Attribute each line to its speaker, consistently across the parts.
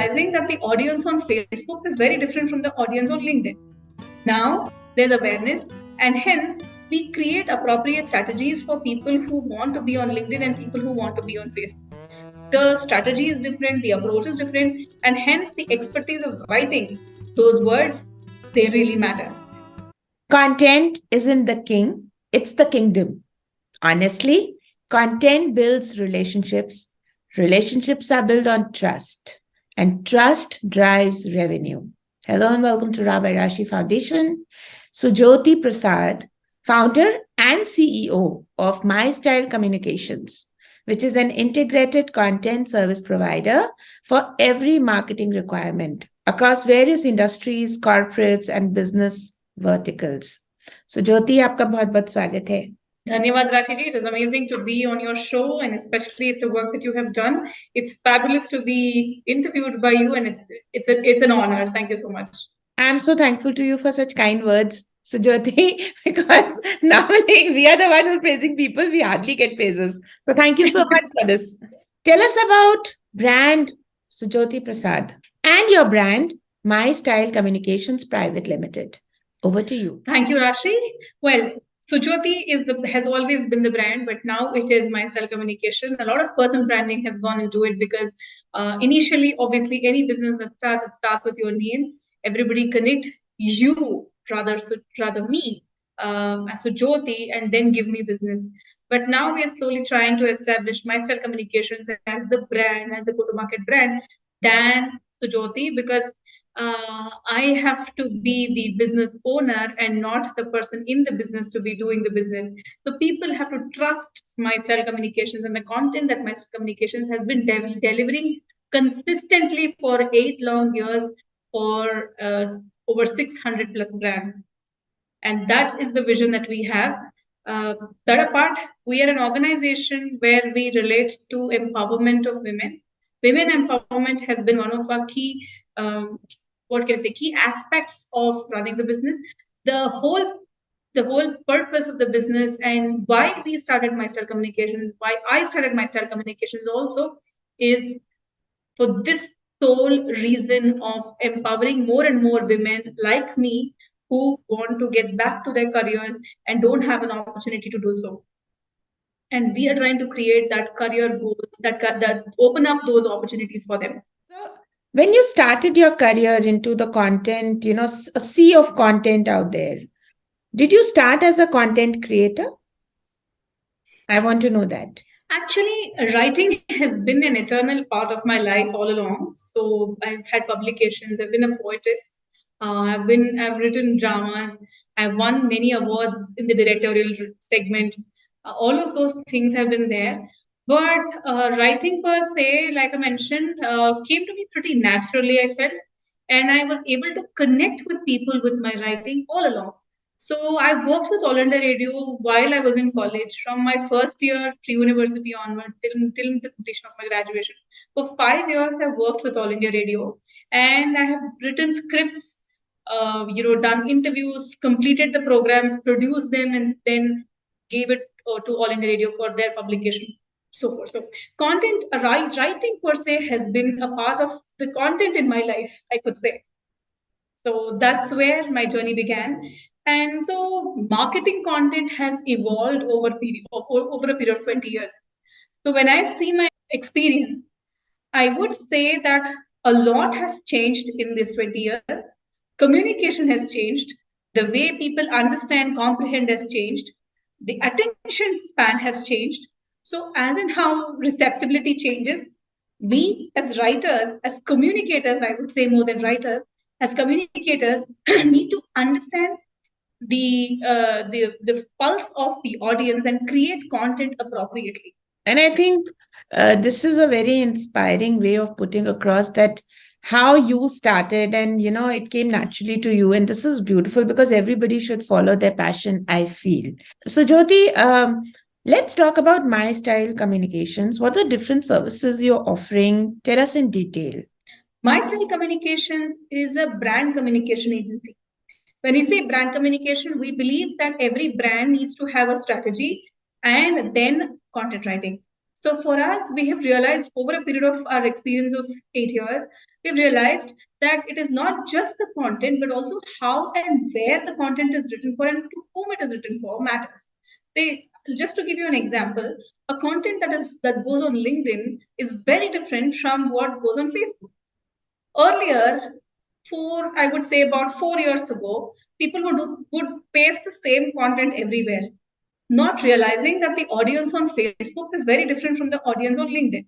Speaker 1: realizing that the audience on Facebook is very different from the audience on LinkedIn. Now there's awareness, and hence we create appropriate strategies for people who want to be on LinkedIn and people who want to be on Facebook. The strategy is different, the approach is different, and hence the expertise of writing those words, they really matter.
Speaker 2: Content isn't the king, it's the kingdom. Honestly, content builds relationships. Relationships are built on trust, and trust drives revenue. Hello and welcome to Rabbi Rashi Foundation. Sujyothi Prasad, founder and CEO of MyStyle Communications, which is an integrated content service provider for every marketing requirement across various industries, corporates, and business verticals. Sujyothi, आपका बहुत बहुत स्वागत है.
Speaker 1: Dhanyavad Rashi ji. It is amazing to be on your show, and especially if the work that you have done. It's fabulous to be interviewed by you, and it's an honor. Thank you so much.
Speaker 2: I'm so thankful to you for such kind words, Sujyothi, because normally we are the one who are praising people. We hardly get praises. So thank you so much for this. Tell us about brand Sujyothi Prasad and your brand, MyStyle Communications Private Limited. Over to you.
Speaker 1: Thank you, Rashi. Well, Sujyothi has always been the brand, but now it is MyStyle Communication. A lot of personal branding has gone into it because initially, obviously, any business that starts with your name, everybody connect you rather me as Sujyothi, and then give me business. But now we are slowly trying to establish MyStyle Communications as the brand, as the go-to-market brand, than Sujyothi, because I have to be the business owner and not the person in the business to be doing the business. So people have to trust MyStyle Communications and the content that MyStyle Communications has been delivering consistently for 8 long years for over 600 plus brands. And that is the vision that we have. That apart, we are an organization where we relate to empowerment of women. Women empowerment has been one of our key key aspects of running the business. The whole purpose of the business and why we started MyStyle Communications, why I started MyStyle Communications also, is for this sole reason of empowering more and more women like me who want to get back to their careers and don't have an opportunity to do so. And we are trying to create that career goals that open up those opportunities for them.
Speaker 2: So when you started your career into the content, a sea of content out there, did you start as a content creator? I want to know that.
Speaker 1: Actually, writing has been an eternal part of my life all along. So I've had publications. I've been a poetess. I've written dramas. I've won many awards in the directorial segment. All of those things have been there. But writing per se, like I mentioned, came to me pretty naturally, I felt. And I was able to connect with people with my writing all along. So I worked with All India Radio while I was in college, from my first year pre-university onward till the completion of my graduation. For 5 years, I worked with All India Radio, and I have written scripts, done interviews, completed the programs, produced them, and then gave it to All India Radio for their publication. So forth. So content writing per se has been a part of the content in my life, I could say. So that's where my journey began. And so marketing content has evolved over a period of 20 years. So when I see my experience, I would say that a lot has changed in this 20 years. Communication has changed. The way people understand, comprehend has changed. The attention span has changed. So as in how receptibility changes, we as writers, as communicators, I would say more than writers, as communicators need to understand the pulse of the audience and create content appropriately.
Speaker 2: And I think this is a very inspiring way of putting across that how you started and, it came naturally to you. And this is beautiful because everybody should follow their passion, I feel. So, Jyoti, let's talk about MyStyle Communications. What are the different services you're offering? Tell us in detail.
Speaker 1: MyStyle Communications is a brand communication agency. When we say brand communication, we believe that every brand needs to have a strategy and then content writing. So for us, we have realized over a period of our experience of 8 years, we've realized that it is not just the content, but also how and where the content is written for and to whom it is written for matters. Just to give you an example, a content that goes on LinkedIn is very different from what goes on Facebook. Earlier, I would say about 4 years ago, people would paste the same content everywhere, not realizing that the audience on Facebook is very different from the audience on LinkedIn.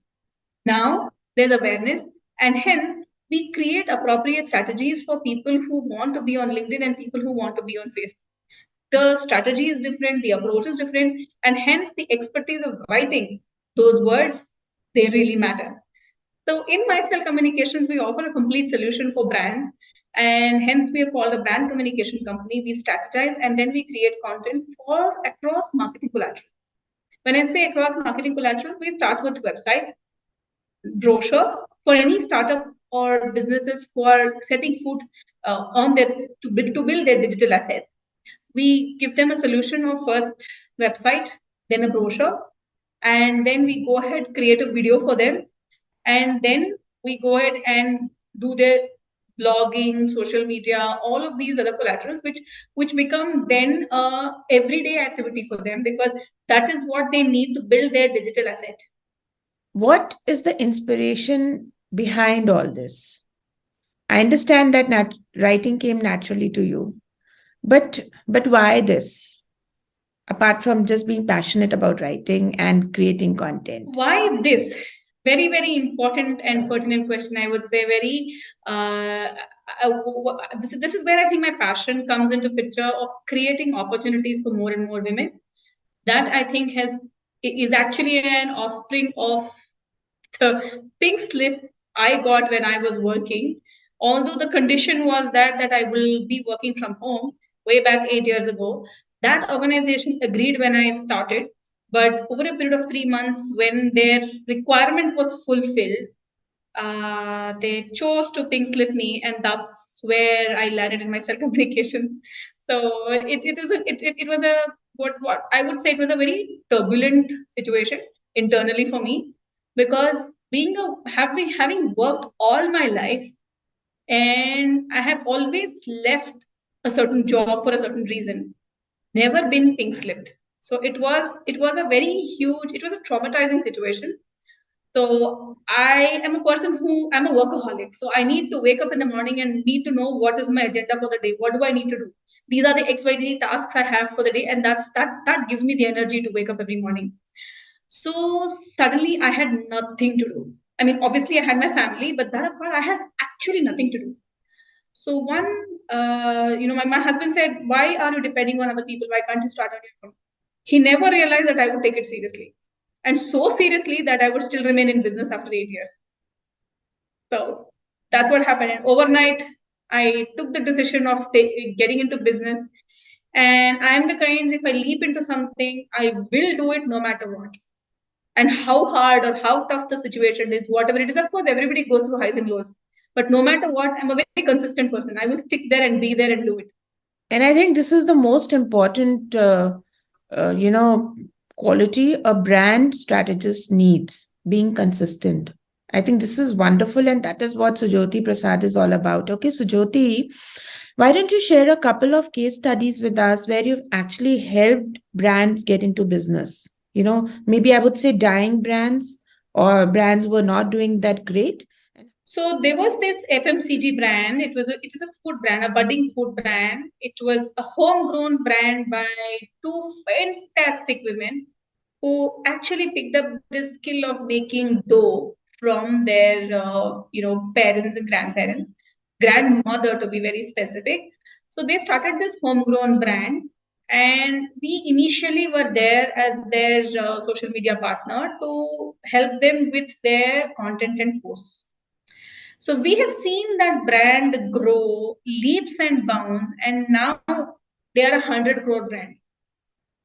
Speaker 1: Now there's awareness, and hence we create appropriate strategies for people who want to be on LinkedIn and people who want to be on Facebook. The strategy is different, the approach is different, and hence the expertise of writing those words, they really matter. So in MyStyle Communications, we offer a complete solution for brands, and hence we are called a brand communication company. We strategize and then we create content for across marketing collateral. When I say across marketing collateral, we start with website, brochure for any startup or businesses who are setting foot on their to build their digital assets. We give them a solution of first website, then a brochure, and then we go ahead create a video for them, and then we go ahead and do their blogging, social media, all of these other collaterals, which become then a everyday activity for them because that is what they need to build their digital asset.
Speaker 2: What is the inspiration behind all this? I understand that writing came naturally to you, but why this? Apart from just being passionate about writing and creating content.
Speaker 1: Why this? Very, very important and pertinent question. I would say very. This is where I think my passion comes into picture of creating opportunities for more and more women. That I think is actually an offspring of the pink slip I got when I was working. Although the condition was that I will be working from home way back 8 years ago, that organization agreed when I started. But over a period of 3 months, when their requirement was fulfilled, they chose to pink slip me, and that's where I landed in MyStyle Communications. So it was a what I would say it was a very turbulent situation internally for me because having worked all my life, and I have always left a certain job for a certain reason, never been pink slipped. So it was a very huge, it was a traumatizing situation. So I am a person who I'm a workaholic. So I need to wake up in the morning and need to know what is my agenda for the day. What do I need to do? These are the XYZ tasks I have for the day, and that gives me the energy to wake up every morning. So suddenly I had nothing to do. I mean, obviously I had my family, but that apart, I had actually nothing to do. So my husband said, "Why are you depending on other people? Why can't you start on your own?" He never realized that I would take it seriously, and so seriously that I would still remain in business after 8 years. So that's what happened. And overnight, I took the decision of getting into business. And I'm the kind, if I leap into something, I will do it no matter what. And how hard or how tough the situation is, whatever it is. Of course, everybody goes through highs and lows. But no matter what, I'm a very consistent person. I will stick there and be there and do it.
Speaker 2: And I think this is the most important, uh, you know, quality a brand strategist needs, being consistent. I think this is wonderful, and that is what Sujyothi Prasad is all about. Okay, Sujyothi, why don't you share a couple of case studies with us where you've actually helped brands get into business? Maybe I would say dying brands or brands who were not doing that great.
Speaker 1: So there was this FMCG brand. It is a food brand, a budding food brand. It was a homegrown brand by two fantastic women who actually picked up this skill of making dough from their parents and grandparents, grandmother to be very specific. So they started this homegrown brand, and we initially were there as their social media partner to help them with their content and posts. So we have seen that brand grow leaps and bounds, and now they are a 100 crore brand.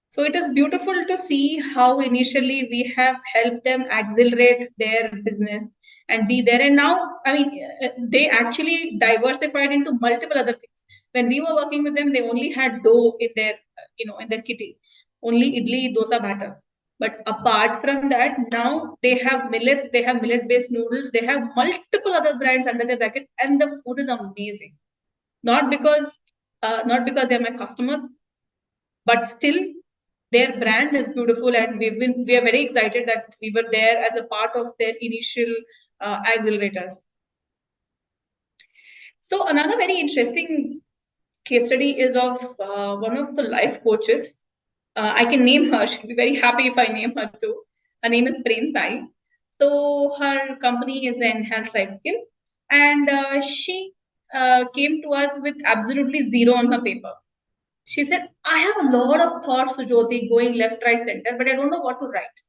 Speaker 1: So it is beautiful to see how initially we have helped them accelerate their business and be there. And now, I mean, they actually diversified into multiple other things. When we were working with them, they only had dough in their kitty, only idli, dosa batter. But apart from that, now they have millets, they have millet-based noodles, they have multiple other brands under their bracket, and the food is amazing. Not because they're my customers, but still their brand is beautiful, and we are very excited that we were there as a part of their initial accelerators. So another very interesting case study is of one of the life coaches. I can name her. She'll be very happy if I name her too. Her name is Prem Tai. So her company is in health life skill, and she came to us with absolutely zero on her paper. She said, "I have a lot of thoughts, Sujyothi, going left, right, center, but I don't know what to write."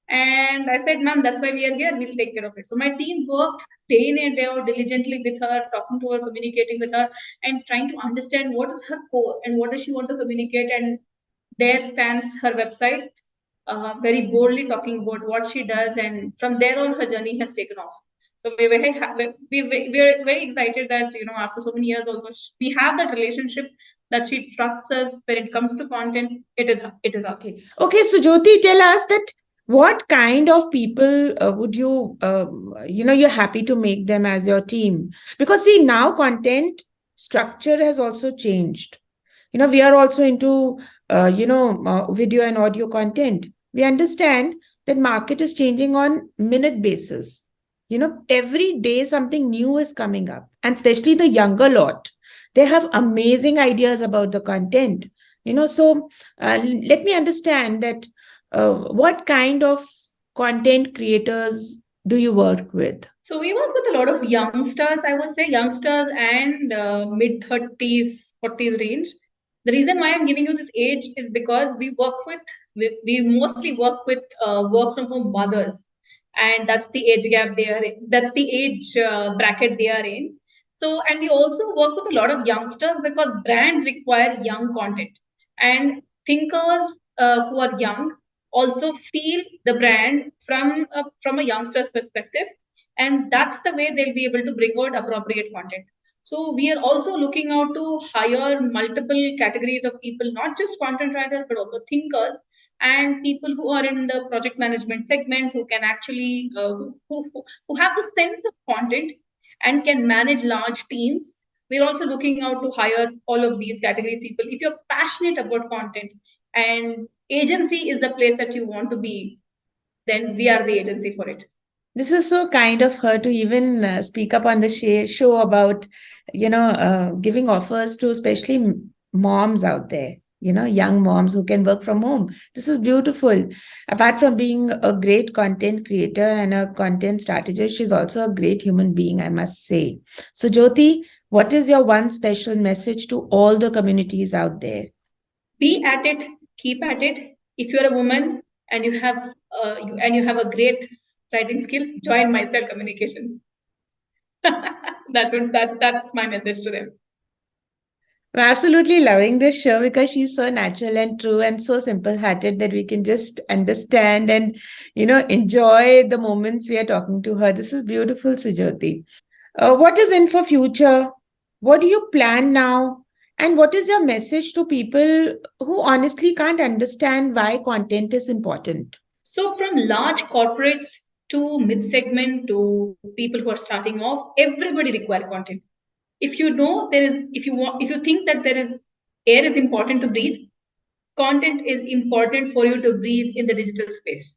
Speaker 1: And I said, "Ma'am, that's why we are here. We'll take care of it." So my team worked day in and day out diligently with her, talking to her, communicating with her, and trying to understand what is her core and what does she want to communicate. And there stands her website, very boldly talking about what she does. And from there on, her journey has taken off. So we're very we're very excited that after so many years, also we have that relationship that she trusts us when it comes to content. It is us.
Speaker 2: Okay, so Jyoti, tell us that what kind of people would you, you're happy to make them as your team? Because see, now content structure has also changed. We are also into, video and audio content. We understand that market is changing on minute basis. Every day something new is coming up, and especially the younger lot, they have amazing ideas about the content. So let me understand that what kind of content creators do you work with?
Speaker 1: So we work with a lot of youngsters, I would say youngsters and mid 30s, 40s range. The reason why I'm giving you this age is because we mostly work with work from home mothers, and that's the age gap they are in. That's the age bracket they are in. So, and we also work with a lot of youngsters because brands require young content, and thinkers who are young also feel the brand from a youngster's perspective, and that's the way they'll be able to bring out appropriate content. So we are also looking out to hire multiple categories of people, not just content writers but also thinkers, and people who are in the project management segment, who can actually who have the sense of content and can manage large teams. We're also looking out to hire all of these categories people. If you're passionate about content and agency is the place that you want to be, then we are the agency for it.
Speaker 2: This is so kind of her to even speak up on the show about, giving offers to especially moms out there, young moms who can work from home. This is beautiful. Apart from being a great content creator and a content strategist, she's also a great human being, I must say. So, Jyoti, what is your one special message to all the communities out there?
Speaker 1: Be at it, keep at it. If you're a woman and you have a great writing skill, join MyStyle Communications. That's my message to them.
Speaker 2: I'm absolutely loving this show because she's so natural and true and so simple hearted that we can just understand and, enjoy the moments we are talking to her. This is beautiful, Sujyoti. What is in for future? What do you plan now? And what is your message to people who honestly can't understand why content is important?
Speaker 1: So from large corporates to mid segment to people who are starting off, everybody require content. If you know there is, if you think that there is air is important to breathe, content is important for you to breathe in the digital space.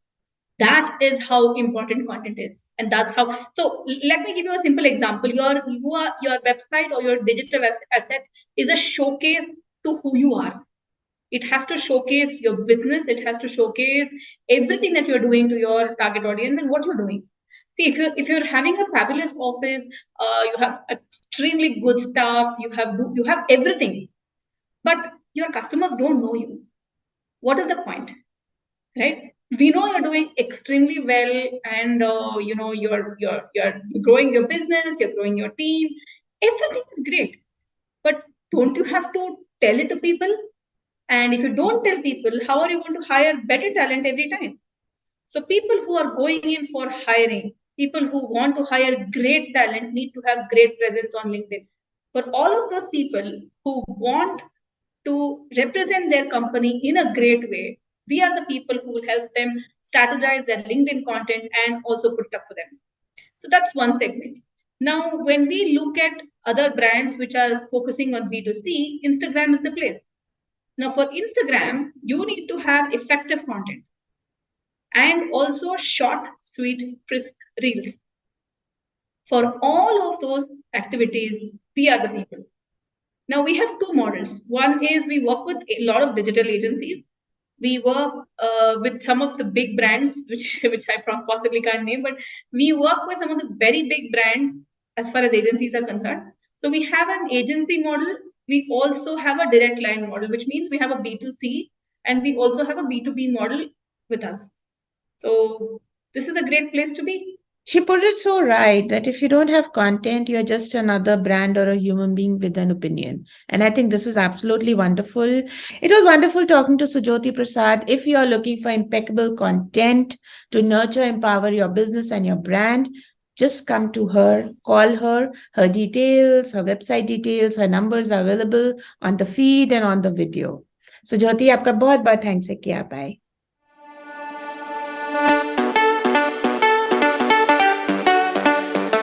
Speaker 1: That is how important content is, and that's how. So let me give you a simple example. Your website or your digital asset is a showcase to who you are. It has to showcase your business. It has to showcase everything that you're doing to your target audience and what you're doing. See, if you're having a fabulous office, you have extremely good staff, you have everything, but your customers don't know you. What is the point, right? We know you're doing extremely well, and you're growing your business, you're growing your team, everything is great, but don't you have to tell it to people? And if you don't tell people, how are you going to hire better talent every time? So people who are going in for hiring, people who want to hire great talent, need to have great presence on LinkedIn. For all of those people who want to represent their company in a great way, We are the people who will help them strategize their LinkedIn content and also put it up for them. So that's one segment. Now, when we look at other brands which are focusing on B2C, Instagram is the place. Now, for Instagram, you need to have effective content and also short, sweet, crisp reels. For all of those activities, we are the people. Now, we have two models. One is we work with a lot of digital agencies. We work with some of the big brands, which I possibly can't name, but we work with some of the very big brands as far as agencies are concerned. So we have an agency model. We also have a direct line model, which means we have a B2C and we also have a B2B model with us. So this is a great place to be.
Speaker 2: She put it so right that if you don't have content, you're just another brand or a human being with an opinion. And I think this is absolutely wonderful. It was wonderful talking to Sujyothi Prasad. If you are looking for impeccable content to nurture, empower your business and your brand, just come to her, call her. Her details, her website details, her numbers are available on the feed and on the video. Sujyothi, आपका बहुत बहुत thanks है कि आप आए.